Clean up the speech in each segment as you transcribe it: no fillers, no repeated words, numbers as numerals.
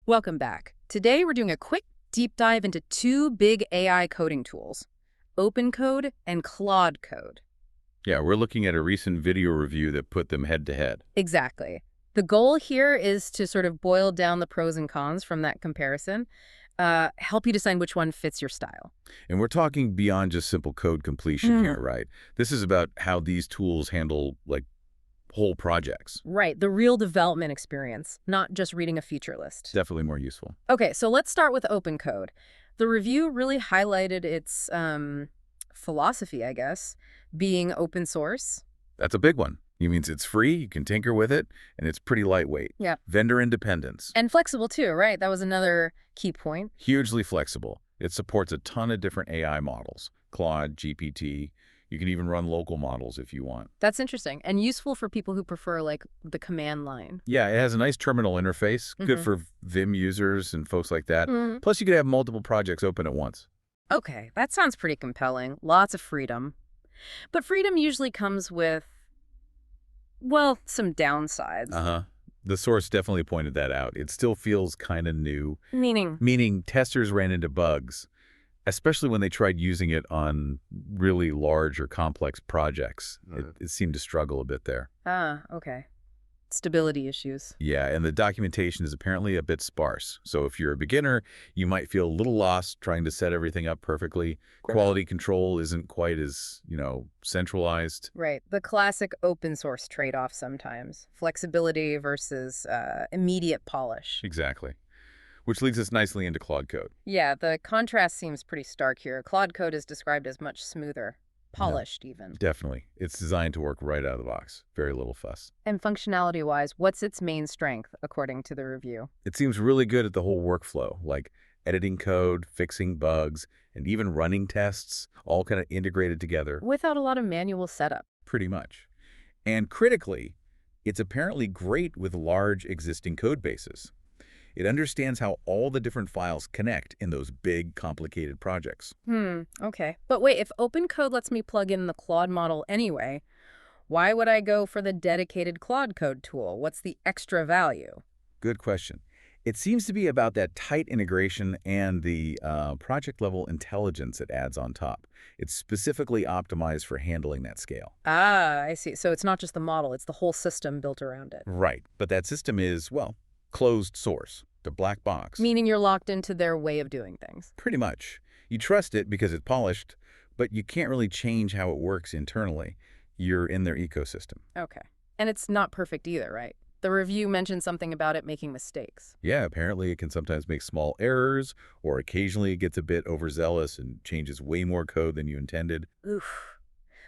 Welcome back. Today we're doing a quick deep dive into two big AI coding tools, OpenCode and Claude Code. Yeah, we're looking at a recent video review that put them head to head. Exactly. The goal here is to sort of boil down the pros and cons from that comparison, help you decide which one fits your style. And we're talking beyond just simple code completion here, right? This is about how these tools handle, like, whole projects. Right, the real development experience, not just reading a feature list. Definitely more useful. Okay, so let's start with OpenCode. The review really highlighted its philosophy, I guess, being open source. That's a big one. It means it's free, you can tinker with it, and it's pretty lightweight. Yeah. Vendor independence. And flexible too, right? That was another key point. Hugely flexible. It supports a ton of different AI models. Claude, GPT. You can even run local models if you want. That's interesting and useful for people who prefer like the command line. Yeah, it has a nice terminal interface. Good for Vim users and folks like that. Plus, you could have multiple projects open at once. Okay, that sounds pretty compelling. Lots of freedom. But freedom usually comes with, well, some downsides. The source definitely pointed that out. It still feels kind of new. Meaning? Meaning testers ran into bugs, especially when they tried using it on really large or complex projects. It seemed to struggle a bit there. Ah, okay. Stability issues. Yeah, and the documentation is apparently a bit sparse. So if you're a beginner, you might feel a little lost trying to set everything up perfectly. Quality control isn't quite as, centralized. Right. The classic open source trade-off sometimes. Flexibility versus immediate polish. Exactly. Which leads us nicely into Claude Code. Yeah, the contrast seems pretty stark here. Claude Code is described as much smoother, polished even. Definitely. It's designed to work right out of the box. Very little fuss. And functionality-wise, what's its main strength, according to the review? It seems really good at the whole workflow, like editing code, fixing bugs, and even running tests, all kind of integrated together. Without a lot of manual setup. Pretty much. And critically, it's apparently great with large existing code bases. It understands how all the different files connect in those big, complicated projects. Okay. But wait, if OpenCode lets me plug in the Claude model anyway, why would I go for the dedicated Claude Code tool? What's the extra value? Good question. It seems to be about that tight integration and the project-level intelligence it adds on top. It's specifically optimized for handling that scale. Ah, I see. So it's not just the model, it's the whole system built around it. Right. But that system is, well, closed source, the black box. Meaning you're locked into their way of doing things. Pretty much. You trust it because it's polished, but you can't really change how it works internally. You're in their ecosystem. Okay. And it's not perfect either, right? The review mentioned something about it making mistakes. Yeah, apparently it can sometimes make small errors, or occasionally it gets a bit overzealous and changes way more code than you intended. Oof.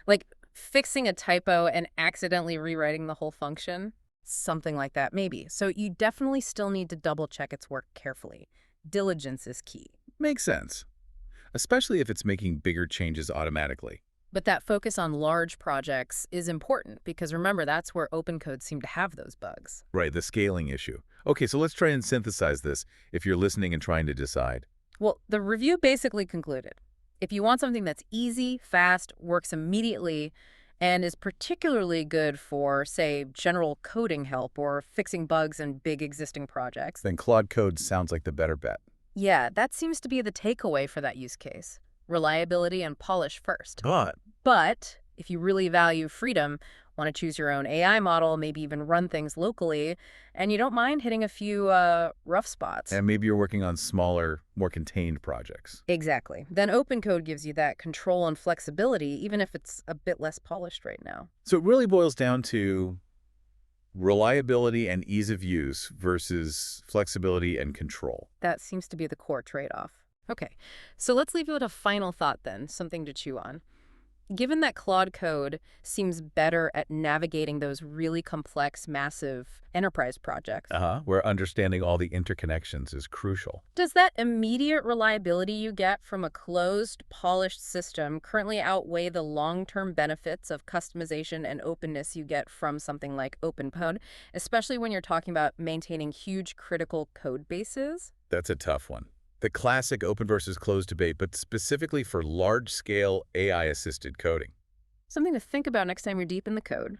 Like fixing a typo and accidentally rewriting the whole function? Something like that, maybe. So you definitely still need to double-check its work carefully. Diligence is key. Makes sense. Especially if it's making bigger changes automatically. But that focus on large projects is important because remember, that's where OpenCode seemed to have those bugs. Right, the scaling issue. Okay, so let's try and synthesize this if you're listening and trying to decide. Well, the review basically concluded, if you want something that's easy, fast, works immediately, and is particularly good for, say, general coding help or fixing bugs in big existing projects, Then Claude Code sounds like the better bet. yeah, that seems to be the takeaway for that use case. Reliability and polish first. But if you really value freedom, want to choose your own AI model, maybe even run things locally, and you don't mind hitting a few rough spots. And maybe you're working on smaller, more contained projects. Exactly. Then OpenCode gives you that control and flexibility, even if it's a bit less polished right now. So it really boils down to reliability and ease of use versus flexibility and control. That seems to be the core trade-off. Okay, so let's leave you with a final thought then, something to chew on. Given that Claude Code seems better at navigating those really complex, massive enterprise projects, Where understanding all the interconnections is crucial. does that immediate reliability you get from a closed, polished system currently outweigh the long-term benefits of customization and openness you get from something like OpenCode, especially when you're talking about maintaining huge critical code bases? That's a tough one. The classic open versus closed debate, but specifically for large-scale AI-assisted coding. Something to think about next time you're deep in the code.